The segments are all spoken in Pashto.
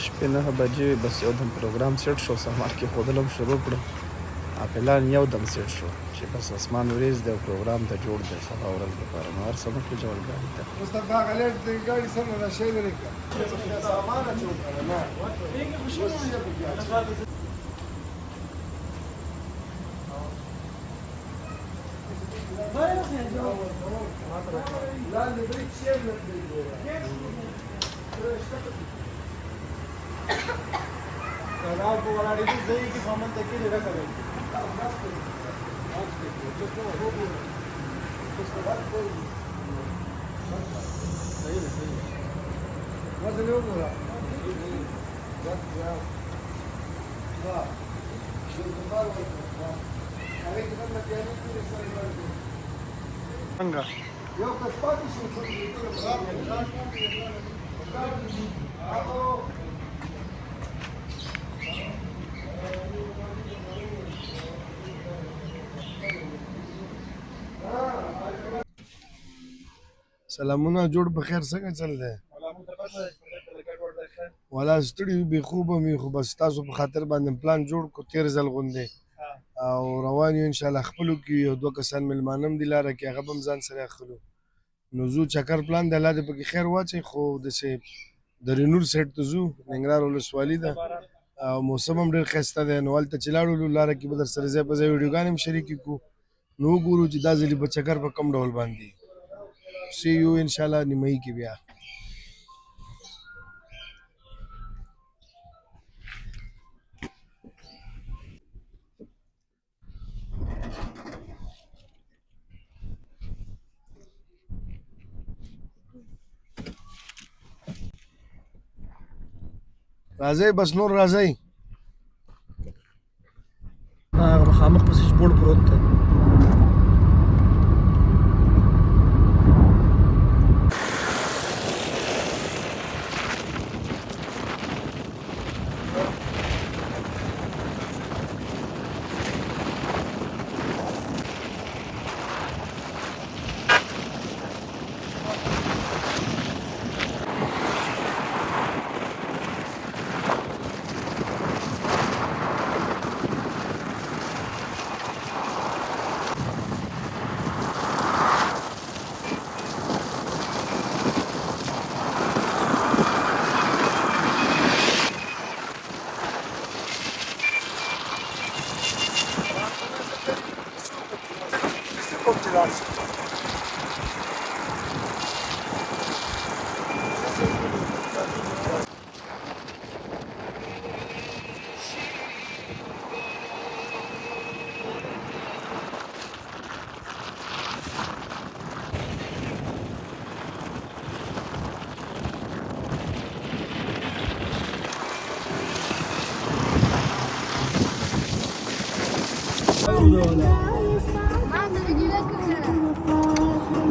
شپې 9 بجې بس یو دم پروګرام سیټ شو، سامان کېښودل هم شروع کړو. پلان یو دم سیټ شو چې بس اسمان وریځ دی او پروګرام ته جوړ دی سبا ورځ لپاره. نو هر څه مخکې جوړګانې ته مصطفی غلط دی ګاډي سره راشه لري سامان اچو کنه نه لاندې بریک شیر نه دی کله په ولاړې دي ځای کې فامن ته کې لږه کوي وزن یو ګورا څنګه یو کس پاتې شو سلامونه جوړ په خیر څنګه چل دی والا ستړي بې خوبه مې خو بس تاسو په خاطر باندې پلان جوړ کو تیر ځل غوندې او روان یو انشاءالله خپلو کې یو دوه کسان مېلمانه هم دي لاره کې هغه به هم ځان سره اخلو نو ځو چکر پلان دی الله دې پکې خیر واچوي خو داسې درې نور سیټ ته ځو ننګرهار ولسوالي ده او موسم هم ډېر ښایسته دی نو هلته چې لاړو لاره کې به در سره ځای په ځای ویډیوګانې هم شریکې کړو نو وګورو چې دا ځلې به چکر په کوم ډول باندې سی یو انشاءالله نیمایي کې بیا راځئ بس نور راځئ هغه مخامخ په سویچ بورډ پروت دی.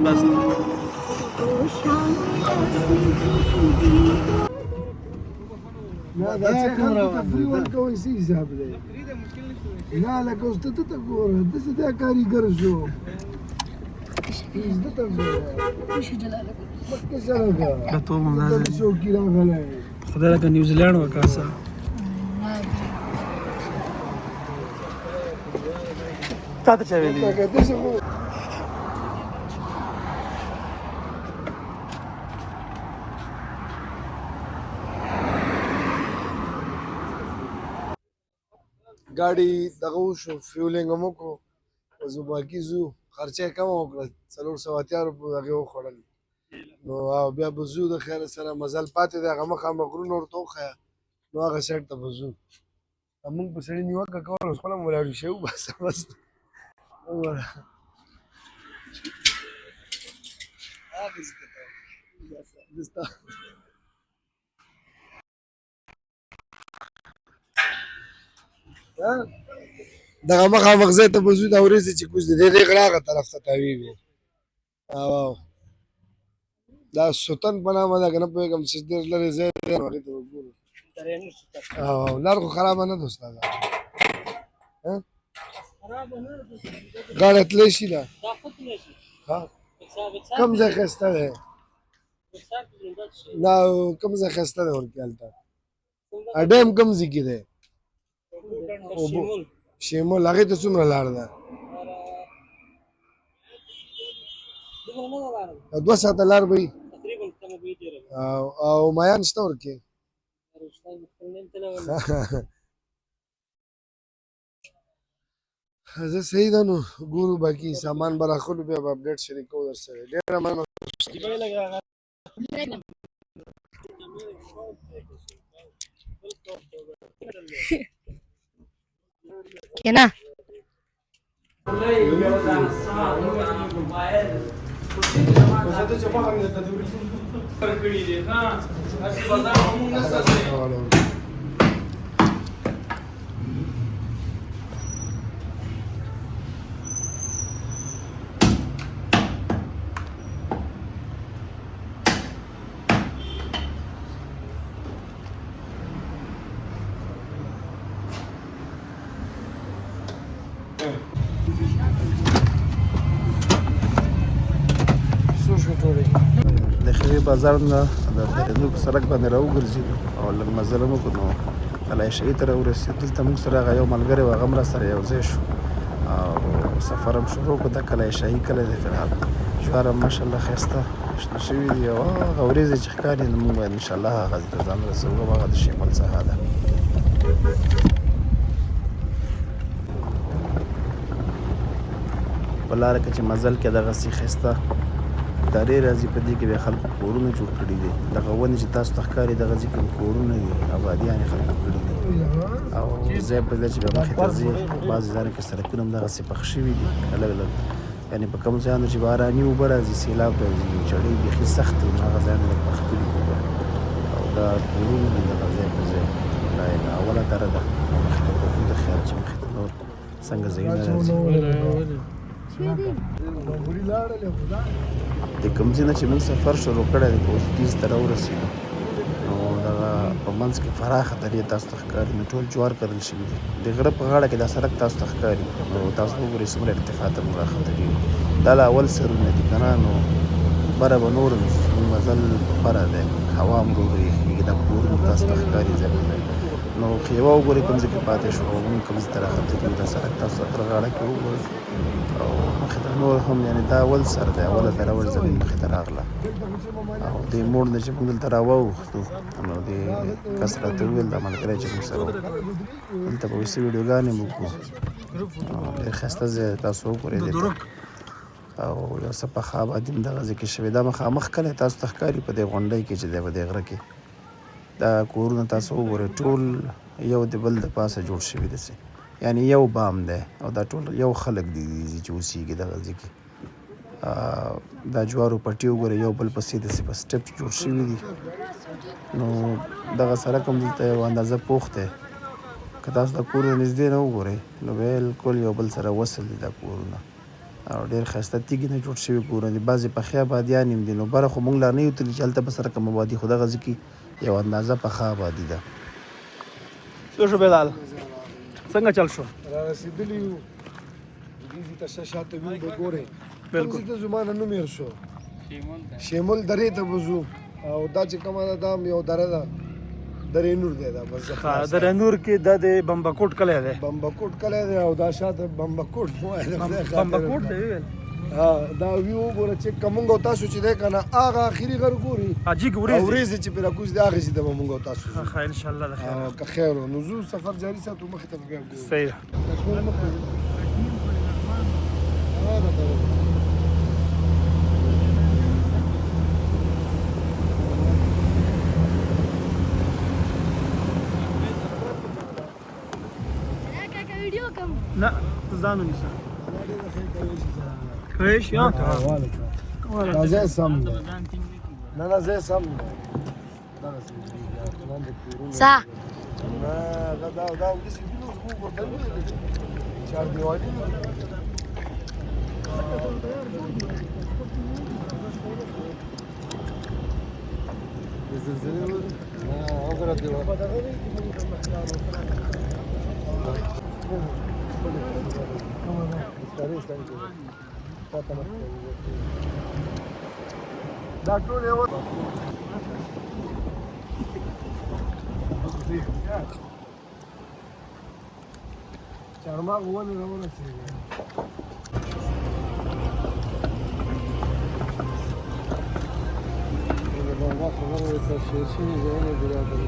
بس نه دا څه خلکو ته فري ورکوئ څه حساب دی نه لکه اوس ته ته ګوره داسې دا کاریګر شو زده ته ګوره مخکې سره ده شوقي راغلی خدای لکه نیوزیلینډ وکاسه تا ته چا ویلي ګاډي دغه وشو فیولینګ هم وکړو زه باقي ځو خرچه یې کمه وکړه 480 روپیو هغې وخوړل نو او بیا به ځو د خیره سره مزل پاتې دی هغه مخامخ غرونه ورته وښیه نو هغه سایډ ته به ځو موږ په سړي نیوکه کوله اوس خپله هم ولاړو شی وباسه بس وګوره دغه مخامخ ځای ته به ځو دا ورېځې چې کوز دي د دې غره هغه طرف ته تاویږي دا سوتن په نامه ده که نه پوهېږم چې ډېر لرې ځای دی هغې ته به ګورو لار خو خرابه نه ده استاده غاړه تلی شي ده کوم ځای ښایسته دی نه کوم ځای ښایسته دی ورکې هلته ډیم کوم ځای کې دی شیمول هغې ته څومره لار ده 2 ساعته لار به وي او مایان شته ورکې زه صحیح ده نو ګورو باقي سامان به راخلو بیا به اپډیټ شریکوو در سره ډېره مننه کېنه د خیري بازار نه د درېدو په سړک باندې راوګرځېدو او لږ مزل مو وکړو نو کلای شهید ته راورسېدو دلته موږ سره هغه یو ملګری و هغه هم راسره یو ځای شو او سفر هم شروع کړو د کلای شاهي کلی دی فلحال جوار هم ماشاءالله ښایسته شنه شوي دي او هغه ورېځې چې ښکاري نو موږ باید انشاءالله هغه ته ځان رسوو هغه د شمال څخه ده په لاره کې چې مزل کې دغسې ښایسته دارې راځي په دې کې بیا خلکو کورونه جوړ کړي دي دغه ونې چې تاسو ته ښکاري دغه ځای کې کورونه دي آبادیانې خلکو کړي دي او ځای په ځای چې بیا مخې ته ځي بعضې ځایونو کې سړکونه هم دغسې پخ شوي دي الګ الګ یعنې په کوم ځایانو چې باراني اوبه راځي سیلاب راځي چړې بیخي سختې نو هغه ځایونه لږ پخ کړي دي او دا کورونه دي دغه ځای په ځای دا اوله دره ده مخې ته کوم د خیال چې مخې ته نور څنګه ځایونه راځي د کوم ځای نه چې موږ سفر شروع کړی دی په اوسپیز ته راورسېدو نو دغه په منځ کې پراخه درې تاسو ته ښکاري نو ټول جوار کرل شوي دي د غره په غاړه کې دا سړک تاسو ته ښکاري نو تاسو وګورئ څومره ارتفاع ته موږ راښکته کېږو دا له اول سرونه دي که نه نو بره به نور مزل بره دی هوا هم ورو یخېږي دا کورونه تاسو ته ښکاري ځای په ځای نو خیوه وګورئ کوم ځای کې پاتې شو او موږ کوم ځای ته راښکته کېږو دا سړک تاسو ته پر غاړه کې وګورئ او مخې ته نور هم یعنې دا اول سر دی اوله دره ول زمین مخې ته راغله او دې موړ نه چې موږ دلته راواوښتو نو دې کس راته وویل دا ملګری چې موږ سره و دلته به ویسې ویډیوګانې مو وکړو ډېر ښایسته ځای تاسو وګورئ دې ته او یو څه پخه آبادي هم دغه ځای کې شوې دا مخامخ کلی تاسو ته ښکاري په دې غونډۍ کې چې دی په دې غره کې دا کورونه تاسو وګورئ ټول یو د بل د پاسه جوړ شوي داسې یعنی یو بام دی او دا ټول یو خلک دي چې اوسېږي دغه ځای کې دا جوارو پټي وګورئ یو بل پسې داسې په سټپ جوړ شوي دي نو دغه سړک هم دلته یو اندازه پوخ دی که تاسو دا کورونه نږدې نه وګورئ نو بالکل یو بل سره وصل دي دا کورونه او ډېر ښایسته تیږې نه جوړ شوي کورونه دي بعضې پخې آبادیان هم دي نو بره خو موږ لا نه یو تللي چې هلته به سره کوم آبادي خو دغه ځای کې یو اندازه پخه آبادي ده څه شو بلال څنګه چل شو را رسېدلي یو دې ځای ته شاته ویو به ګورئ کوم ځای ته زما نه نوم هېر شو شیمول درې ته به ځو او دا چې کومه ده دا هم یو دره ده درې نور دی دا بس درې نور کې دا د بمبکوټ کلی دی بمبکوټ کلی دی او دا شاته بمبکوټ بمبکوټ دی ویل دا ویو وګوره چې که موږ او تاسو چې دی که نه هغه اخري غر ګوري حاجي کې ورېځې چې پرې راکوز دي هغې ځای ته به موږ او تاسو ځو ښه انشاءالله د خیر که خیر و نو ځو سفر جاري ساتو مخې ته به بیا ګورو صحیح نه ته ځان ونیسه خیش یا دا ځای سم دی نه نه ځای سم دی سا نه دا همداسې دي نو زموږ هوټل نه دی چاردیوالي د زلزلې ولري نه وګوره دیوال دا ټول یو چارمغ ونې راورسېږي بابا خبره ورته شعر شوي ځایونه برابر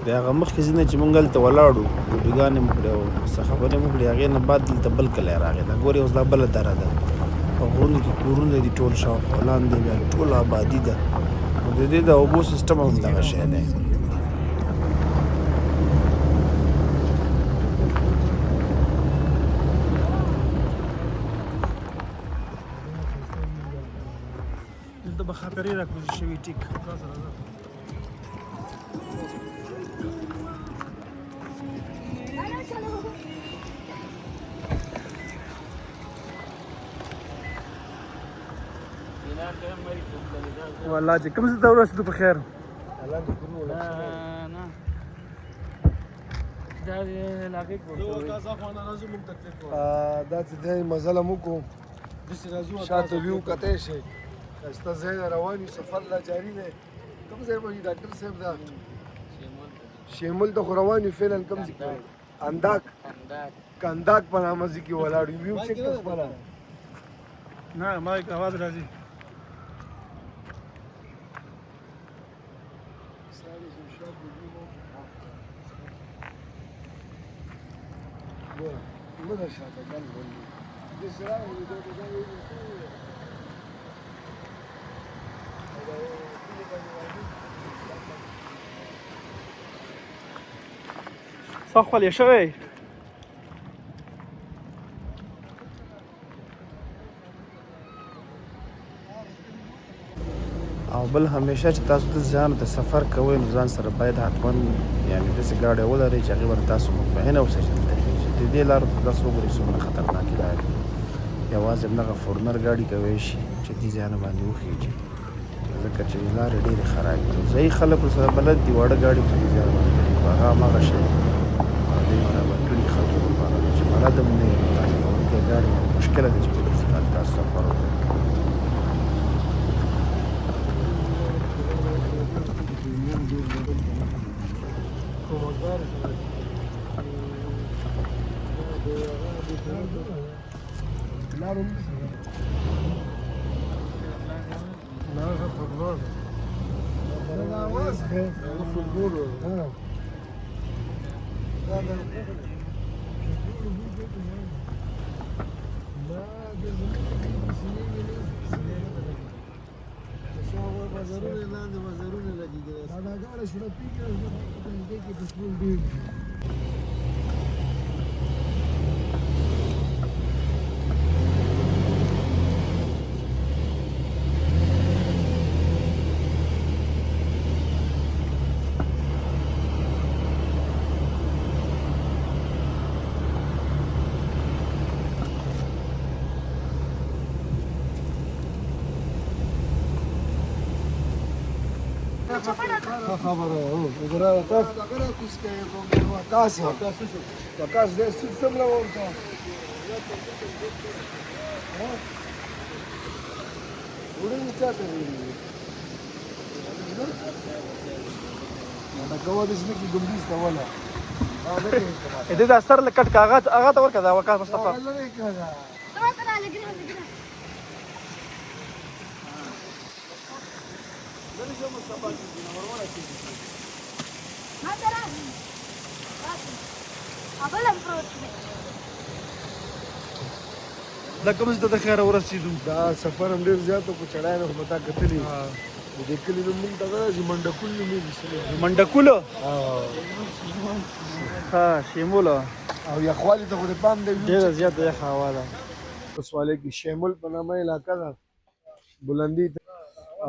د هغه مخکې ځینې چې مونږ هلته ولاړو ویډیوګانې مو کړې او څه خبرې مو کړې هغې نه بعد دلته بل کلی راغی دا ګورې اوس دا بله دره ده په غرونو کې کورونه دي ټول شاوخوا لاندې بیا ټول آبادي ده نو د دې د اوبو سیسټم هم دغه شی دی دلته به خاطرې راکوزي شوي ټیک والله چې کوم څه ته ورسېدو په خیر دا چې دی مزله مو کوو شاته ویو کتی شي ښایسته ځای نه روان یو سفر لا جاري دی کوم ځای به وي ډاکټر صاحب دا شیمول ته خو روان یو فعلا کوم ځای کې کنداک په نامه ځای کې ولاړ یو ویو چک ته خپله نه ما آواز راځي مده شاته ګل غوندې د سره څه خولې شوی او بل همیشه چې تاسو د ځان د سفر کوئ نو ځان سره باید حتما یعنې داسې ګاډی ولرئ چې هغې باندې تاسو مطمئن اوسئ چې دلته خېږي د دې لارو ته تاسو وګورئ څومره خطرناکې لارې یوازې همدغه فورنر ګاډي کوی شي چې دې ځایونه باندې وخېږي ځکه چې لارې ډېرې خرابې دي ځایي خلک ورسره بلد دي واړه ګاډي په دې ځایونه باندې کوي خو هغه هماغه شی دوی برابر کړي خلکو لپاره چې بلد هم نه یم تاسو کوونکی ګاډي مشکله ده چې په دې تاسو سفر وکړئ خبره هو وګوره تاسو دغه کوس کوي کوم تاسو دې سیستم لا ورته وړي چاته ویلي دا کومه د سمې کې ګمبیز ته ولا دې دا سر لکټ کاغذ هغه ته ورکړه دا وکاس مصطفی دا کوم څه ته خیر ورسېدو دا سفر هم ډېر زیات او په چړای نه خو متا کتلی د دې کلي نوم موږ دغه چې منډکول نومېږي منډکولو ها شیموله او یخوالي ته خو د پام دی ډېره زیاته یخه هوا ده ولسوالۍ کې شیمول په نامه علاقه ده بلندي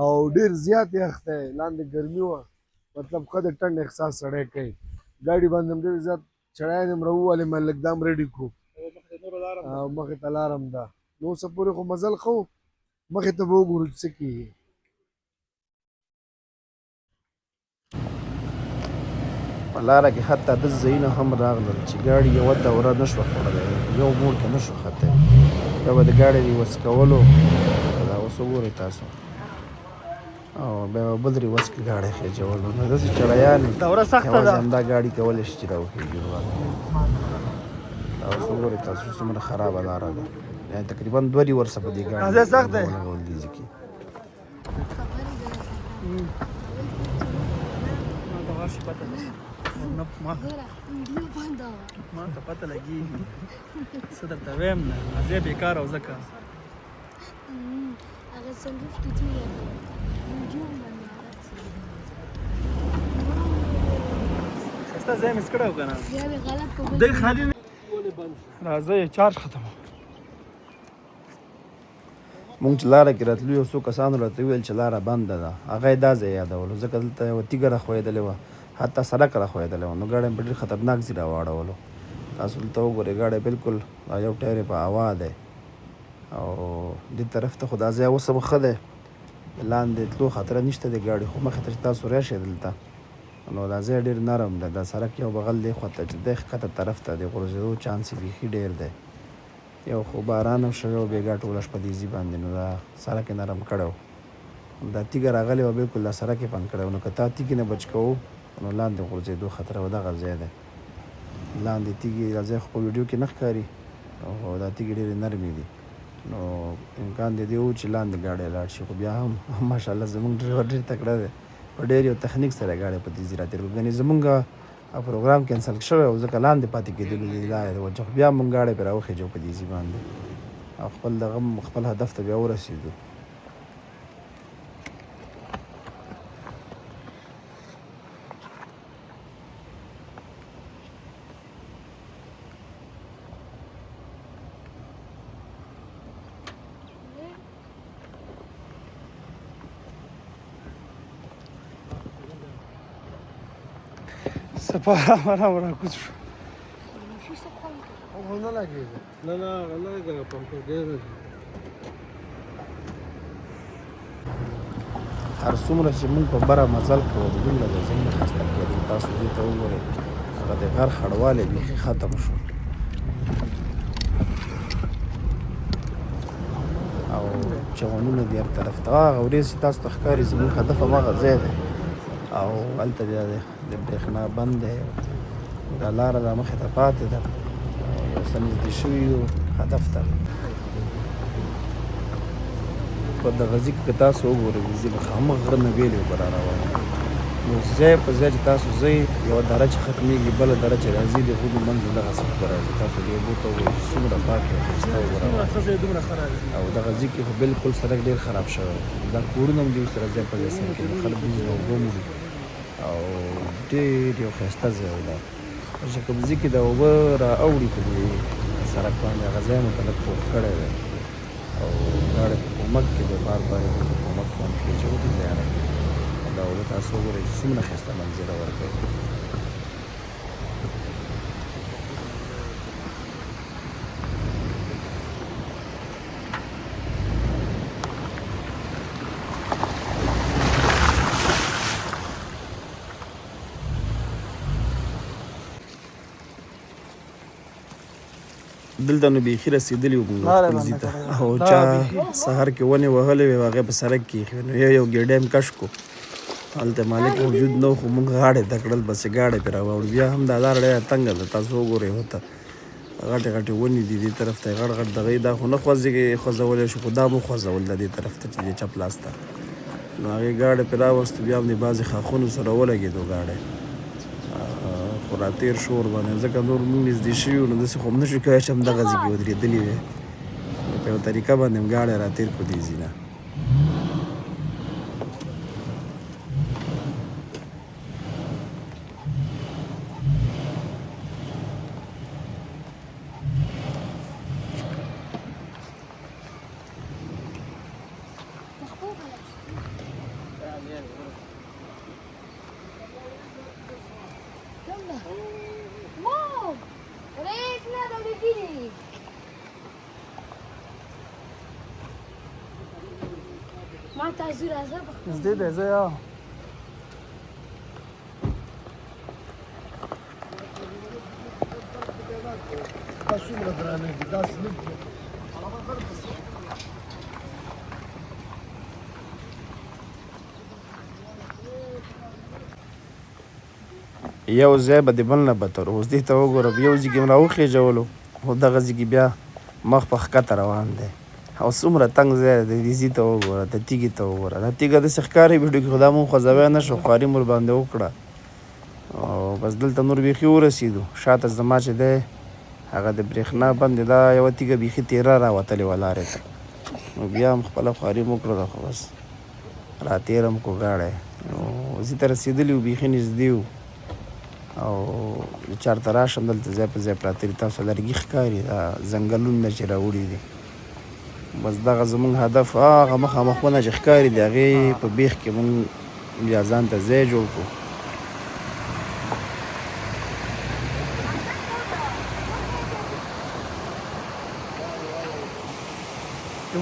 او ډېر زیات یخ دی لاندې ګرمي وه مطلب ښه د ټنډ احساس سړی کوي ګاډي باندې هم ډېر زیات چړیان هم راووالې ما لږ دام ریډي کړو او مخې ته لار هم ده نو اوسه پورې خو مزل ښه و مخې ته به وګورو چې څه کېږي په لاره کې حتی د ځایونه هم راغلل چې ګاډي یوه دوره نه شوه خوړلی یو موړ کې نه شو ختلی بیا به د ګاډي د وڅ کولو اوس وګورئ تاسو او بیا به بل ریورس کې ګاډی خېجولو نو داسې چړیان دوره سخته یوازې ده. همدا ګاډي کولی شي چې راوخېږي دا اوس وګورئ تاسو څومره خرابه لاره ده یعنې تقریبا 2 ریورسه په دې ګاډي راځئ، سخت دی. ولګول دي ځکه ما ته پته لګېږي څه درته ویم نه راځې بېکاره او ځکه ښایسته ځای مې کړی و که نه دی خالي نه راځئ چارج ختم مونږ چې لاره کې راتلو یو څو کسانو راته وویل چې لاره بنده ده هغه یې دا ځای یادولو ځکه دلته یوه تیږه راښویېدلې وه حتی سړک راښویېدلی وه نو ګاډی مې په ډېر خطرناک ځای راواړولو تاسو دلته وګورئ ګاډی بالکل یو ټایر یې په هوا دی او دې طرف ته خو دا ځای اوس هم ښه دی لاندې تلو خطره نشته دی ګاډي خو مخې ته چې تاسو راشئ دلته نو دا ځای ډېر نرم دی دا سړک یو بغل دی خواته چې دی ښکته طرف ته د غورځېدو چانس یې بیخي ډېر دی یو خو باران هم شوی و بېګا ټوله شپه دیزي باندې نو دا سړک یې نرم کړی و دا تیږه راغلې وه بالکل دا سړک یې بند کړی و نو که تا تیږې نه بچ کوو نو لاندې غورځېدو خطره و دغه ځای دی لاندې تیږې دا ځای خو په ویډیو کې نه ښکاري او دا تیږې ډېرې نرمې دي نو امکان دی و چې لاندې ګاډی لاړ شي خو بیا هم ماشاءالله زموږ ډریور ډېر تکړه دی په ډېر یو تخنیک سره ګاډی په دې ځای راتېر کړو ګنې زموږ پروګرام کینسل شوی او ځکه لاندې پاتې کېدلو دی دا یې وجه خو بیا موږ ګاډی پرې راوخېجو په دې ځای باندې او خپل دغه خپل هدف ته بیا ورسېدو سپا آرام راکوز شو هغه نه لګېږي نه نه هغه نه لګېږي پمپ ډېر هر څومره چې موږ په بره مزل کوو دومره د ذهن ښایسته کېدل تاسو دې ته وګورئ هغه د غر خړوالی بیخي ختم شو او چغنونه دي هر طرف ته هغه ورېځ چې تاسو ته ښکاري زموږ هدف هماغه ځای دی او هلته بیا د برېښنا بند دی دا لاره دا مخې ته پاتې ده یو څه نږدې شوي یو هدف ته په دغه ځای کې که تاسو وګورئ زه مخامخ غره نه بیلې اوبه را روانې نو ځای په ځای چې تاسو ځئ یوه دره چې ختمېږي بله دره چې راځي د هغو منځ دغسې اوبه راځي تاسو دې اوبو ته وګورئ څومره پاکې او ښایسته اوبه راوړي او دغه ځای کې خو بالکل سړک ډېر خراب شوی دا کورونه هم دي سره ځای په ځای سره کې خلک دي اوبه هم دي او ډېر یو ښایسته ځای و دا چې کوم ځای کې د اوبه را اوړي په دې سړک باندې هغه ځای مو ته لږ پوخ کړی دی او ګاډی په کومک کې دی بار بار یې په کومک باندې خېجولي ځایونه کې دا اوبه تاسو وګورئ څومره ښایسته منظره ورکوي دلته نو بیخي رسېدلي وو موږ خپل ځای ته او چا سهار کې ونې وهلې وې هغې په سړک کې ایښې نو یو ګېډی هم کش کړو هلته مالک موجود نه و خو موږ غاړې ته کړل بس چې غاړې پرې راواوړو بیا هم دا لاره ډېره تنګه ده تاسو وګورئ ورته غټې غټې ونې دي دې طرف ته یې غټ غټ دغه دا خو نه خوځولی شو خو دا مو خوځول د دې طرف ته چې دې چپ لاس ته نو هغې غاړې پرې راوستو بیا هم د بعضې ښاخونو سره ولګېدو غاړی خو راتېر شور باندې ځکه نور موږ نږدې شوي وو نو داسې خو هم نه شو کولی چې همدغه ځای کې ودرېدلي وې نو په یوه طریقه باندې هم ګاډی راتېر کړو دې ځای نه Wow! Regna da bikini! Mata zura zaba. نږدې دی زه یا دا څومره درانه دي دا سلیپ دی یو ځای به د بل نه بدتر اوس دې ته وګوره یو ځای کې م راوخېژولو خو دغه ځای کې بیا مخ په ښکته روان دی او څومره تنګ ځای دی د ځي ته وګوره د تیږې ته وګوره دا تیږه داسې ښکاري ویډیو کې خو دا مونږ خوځوی نه شو خواري مو ورباندې وکړه او بس دلته نور بیخي ورسېدو شاته زما چې دی هغه د برېښنا بند دی دا یوه تیږه بیخي تیره راوتلې وه لارې ته نو بیا هم خپله خواري مو وکړله خو بس راتېره م کړو ګاډی نو ځي ته رسېدلي وو بیخي نږدې وو او چارته راشم دلته ځای په ځای پراته دي تاسو لرګي ښکاري دا ځنګلونه چې راوړي دي بس دغه زمونږ هدف هغه مخامخونه چې ښکاري د هغې په بیخ کې مونږ بیا ځان ته ځای جوړ کړو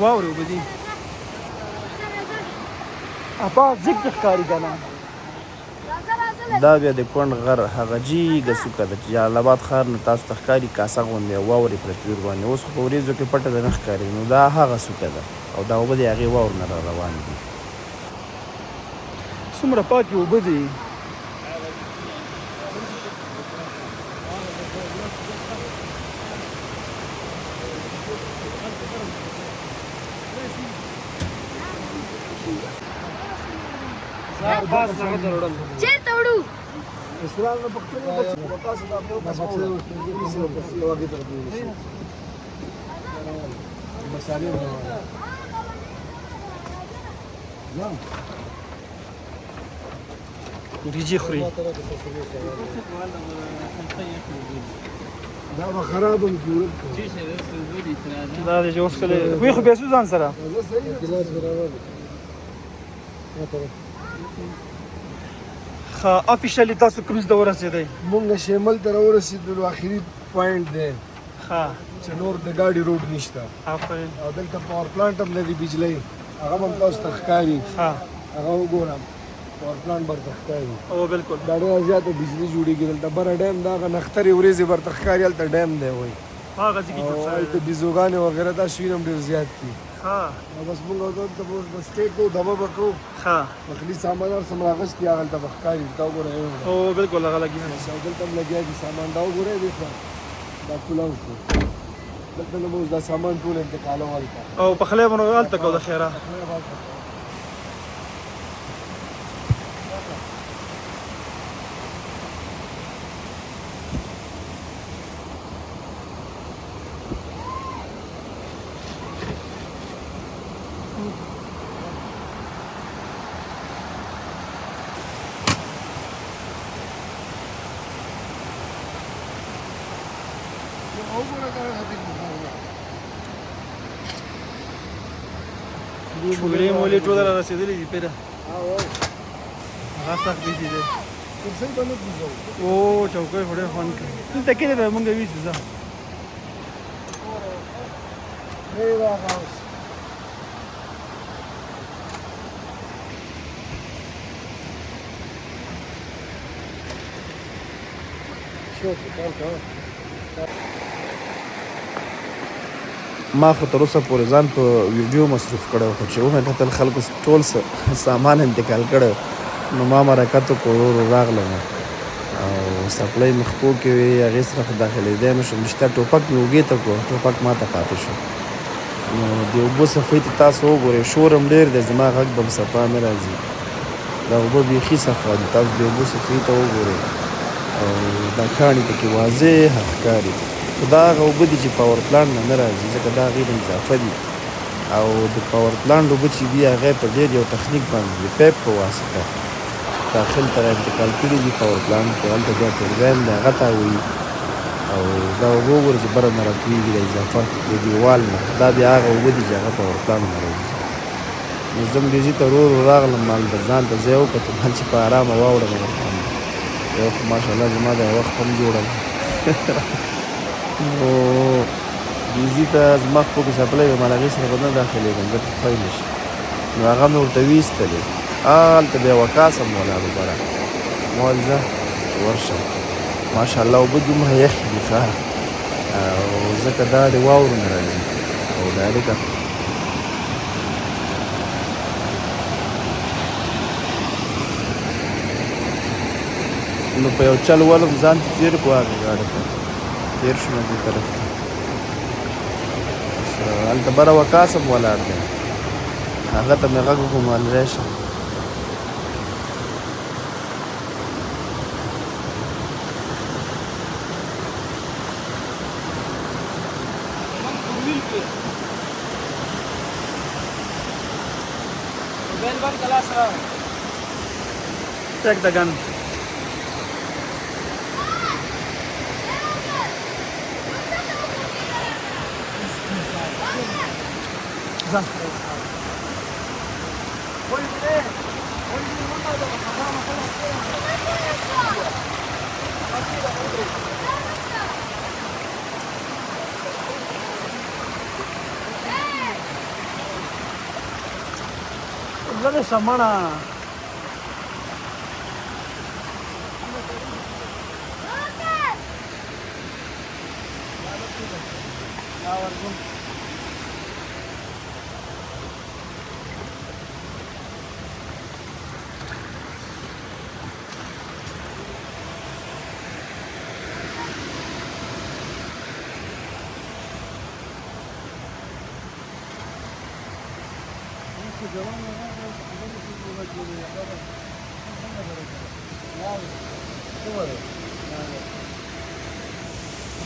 واورې اوبه دي اپا ځیږ ښکاري که نه دا بیا د کونډ غر هغه جیږه څوکه ده چې جلال آباد ښار نه تاسو ته ښکاري کاسه غوندې او واورې پرتې ورباندې اوس خو په وریځو کې پټه ده نه ښکاري نو دا هغه څوکه ده او دا اوبه د هغې واور نه را روان دي څومره پاکې اوبه دي چیرته وړو وریجې خوري دا به خراب هم کړو دا دی چې اوس کله وی خو بیا څو ځان سره ښه افیشیلي تاسو کوم ځای ته ورسېدئ مونږ شمال ته راورسېدلو آخري پوینټ دی ښه چې نور د ګاډي روډ نشته آفرین او دلته پاور پلانټ هم لري بجلی هغه هم تاسو ته ښکاري ښه هغه وګورم پاور پلانټ برته ښکاري او بالکل دا ډېره زیاته بجلی جوړېږي دلته بره ډیم دا هغه نښترې ورېځې برته ښکاري هلته ډیم دی وایي هغه ځای کې جوړ او شوی هلته دی بیزوګانې وغیره دا شوي هم ډېر زیات دي ښه او بس مونږ دلته به اوس بس ټیک کوو دبه به کوو ښه داخلي سامان هر څه م راغوښتي هغه هلته به ښکاري دا وګوره او بالکل هغه لګي او دلته هم لګیا دي سامان دا وګورئ دې خوا دا کولاو شو دلته نه به اوس دا سامان ټول انتقالو هلته او پخلی به نو هلته کوو د خیره چوګلې مولې ټوله را رسېدلې دي پیره هغه سخت بیخي دی کرسۍ به نه کوزو او چوکۍ خو ډېر خوند کوي دلته کې دی مونږ ویسو ځه ای راغه اوس شوف کار کوه ما خو تر اوسه پورې ځان په ویډیو مصروف کړی خو چې ومې کتل خلکو ټول سامان انتقال کړی نو ما مرکه ته کړو ورو راغلم او سپلۍ مخپو کې وې هغې سره خو داخلېدی نه شم شته ټوپک مې اوږې ته کړو ټوپک ما ته پاتې شو نو د اوبو صفۍ ته تاسو وګورئ شور هم ډېر دی زما غږ به هم صفا نه راځي دا اوبه بیخي صفا دي تاسو د اوبو صفۍ ته وګورئ او دا کاڼي پکې واضح ښکاري خو دا هغه اوبه دي چې پاور پلانټ نه نه راځي ځکه دا هغې نه اضافه دي او د پاور پلانټ اوبه چې دي هغه په ډېر یو تخنیک باندې د پیپ په واسطه داخل ته انتقال کړي دي پاور پلانټ کې هلته بیا ټربین دی هغه تاووي او دا اوبه وګوره چې بره نه راتویږي د اضافه د دیوال نه دا بیا هغه اوبه دي چې هغه پاور پلانټ نه راځي نو زه هم ډیزي ته ورو ورو راغلم مالته ځان ته ځای وکتم هل چې په ارامه واوړم یو خو ماشاءالله زما د وخت هم جوړم نو ډیزي ته زما خپو کې سپلی وم هغې سره به نه داخلېږم ځکه خوی نه شي نو هغه مې ورته ویستلې هلته بیا یوه کاسه مې ولاړو بره ما ویل ځه ورشه ماشاءالله اوبه دومره یخې دي ښه او ځکه دا د واورو نه راځي او ډایرکټ نو په یو چل ولم ځان ته تېر کړو هغې ګاډۍ ته تېر شوم دې طرف ته هلته بره وکاس هم ولاړ دی هغه ته مې غږ وکړو مال راشه Check the gun. Dale samana.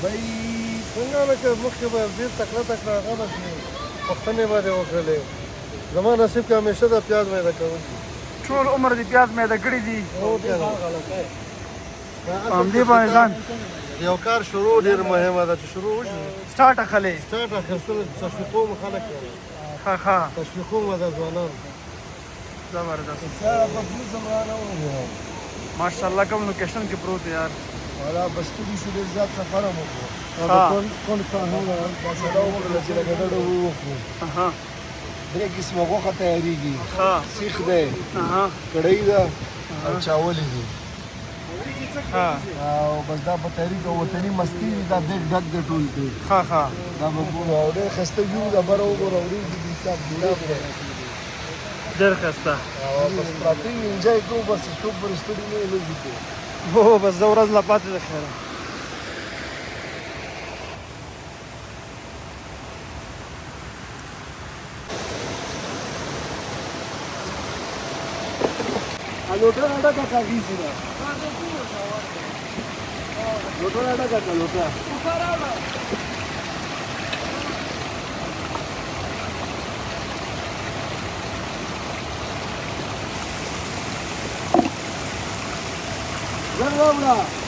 بای څنګه لکه مخکې به ډېر تکړه تکړه هغه به شي پوښتنې به دې وکړلې زما نصیب کې همیشه د پیاز میده کوونکي ټول عمر دې پیاز میده کړي دي همدې باندې ځان یو کار شروع ډېر مهمه ده چې شروع وشي سټارټ اخلې سټارټ اخیستل تشویقوم خلک ښه تشویقوم د ځوانان زبردست بدلو زمانه وو ماشاءالله کوم لوکیشن کې پروت دی یار والا بستګي شو ډېر زیات سفر هم وکړو کون کانونه مسله وکړله چې لږ ډډه وکړو درې قسمه غوښه تیارېږي سیخ دی کړۍ ده او چاولې دي او بس دا په تحریک او وطني مستی وي دا دیګ ډک دی ټول دی دا به ګورو او ډېر ښایسته ویو ده بره وګوره وریځې دي صاحب ګلاب دی ډېر ښایسته او بس پراته یو انجوای کوو بس څوک پرې ستړي نه یې لږ کوو هو بس زه ورځ لا پاتې ده خیره लोटा ډکه کاږي سره लोटा ډکه लोटा ګرځاوړه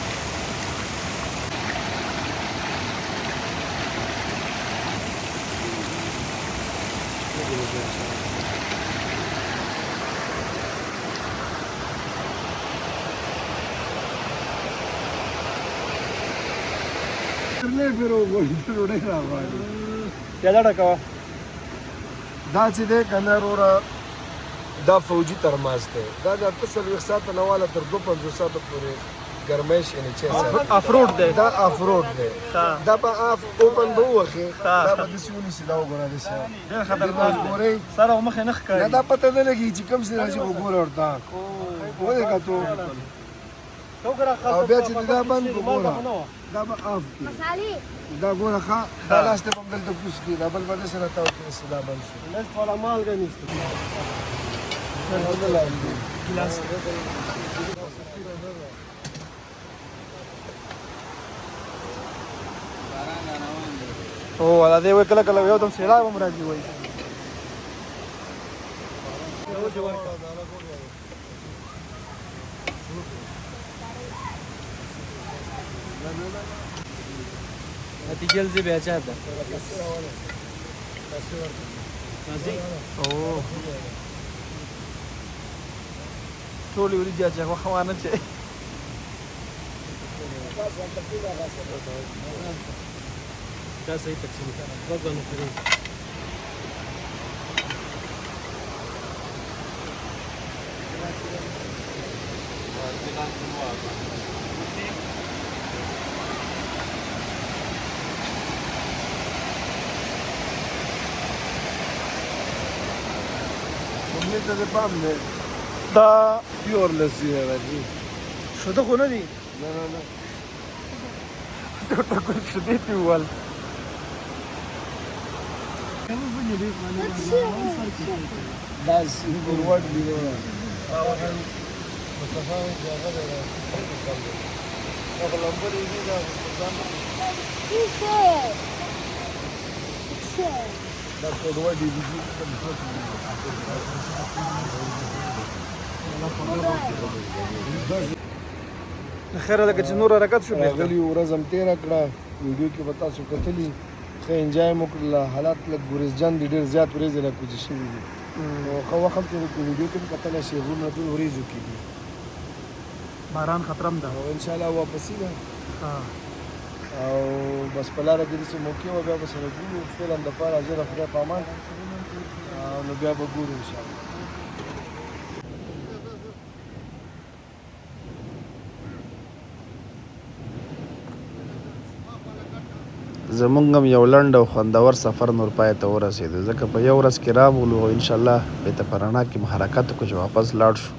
دا چې دی کنه وروره دا فوجي ترماز دی دا د 48 ساعته نه واله تر 250 ساعته پورې ګرمایش یعنې چې افروډ دی دا افروډ دی دا به اوپن به ووخې دا به داسې ونیسي دا وګوره داسې ډېر خطرناک دی سر او مخې نه ښکاري دا پته نه لګي چې کوم څه راځي وګوره ورته ولې کتو او بیا چې دا بند وګوره دا به اف کړي دا ګوره ښه دا لاس ته به هم دلته کوز کړي دا بل به داسې راته وکړي چې دا بند شي لږ ټوله مالګه نیسته او ولا دی وای کله کله یو دم سیلاب هم راځي وای Atigel ze becha da. او ټول ورځي چې خو خوانه چې Da sai taksim ka. Bagan kare. Omlete de pan ne دا پیور لسی راځي شده خو نه دي نه نه نه ټکول شدې پې ووال دا ګورواټ دی مصطفی هغه دی هغه لمبر دی دا ځان دا ګورواټ دی خیره لکه چې نور حرکت شو بېرته غلی ورځ هم تېره کړه ویډیو کې به تاسو کتلي ښه انجای مو کړله حالات لږ ګورزجن دي ډېر زیات ورېځې راکوزې شوي دي نو ښه وخت هم تېره کړو ویډیو کې هم کتلی شئ غرونه ټول ورېځو کې دي باران خطرم ده او انشاءالله واپسي ده او بس په لاره کې داسې موقع وه بیا به سره ګورو فعلا دپاره زه د خدای په امان نو بیا به ګورو انشاءالله زمونږ هم یو لنډ او خوندور سفر نور پای ته ورسېدو ځکه په یو ورځ کې راغلو او انشاءالله بېرته په رڼا کې مو حرکت وکړو چې واپس لاړ شو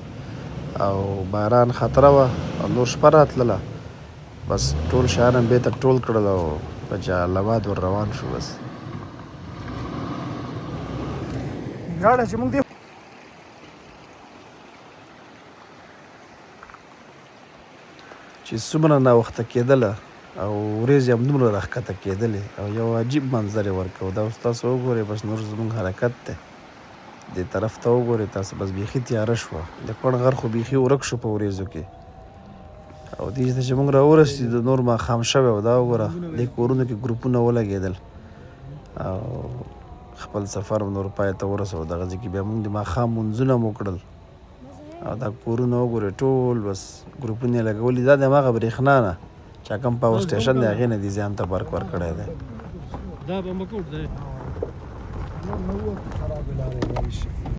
او باران خطره وه او نور شپه راتلله بس ټول شیان هم بېرته ټول کړل او په جلال آباد ور روان شو بس لاړه چې موږ دې چې څومره ناوخته کېدله او ورېځې هم دومره راښکته کېدلې او یو عجیب منظر یې ورکو دا اوس تاسو وګورئ بس نور زموږ حرکت دی دې طرف ته وګورئ تاسو بس بیخي تیاره شوه د کوڼ غر خو بیخي ورک شو په ورېځو کې او دې ته چې موږ راورسېدو نور ماښام شوی و دا وګوره دې کورونو کې ګروپونه ولګېدل او خپل سفر نور پای ته ورسو دغه ځای کې بیا موږ د ماښام لمونځونه مو کړل او دا کورونه وګورئ ټول بس ګروپونه یې لګولي دا د هماغه برېښنا نه چې کوم پاور سټیشن دی هغې نه دې ځان ته برق ورکړی دی دا به مکوټ دی خراب لارې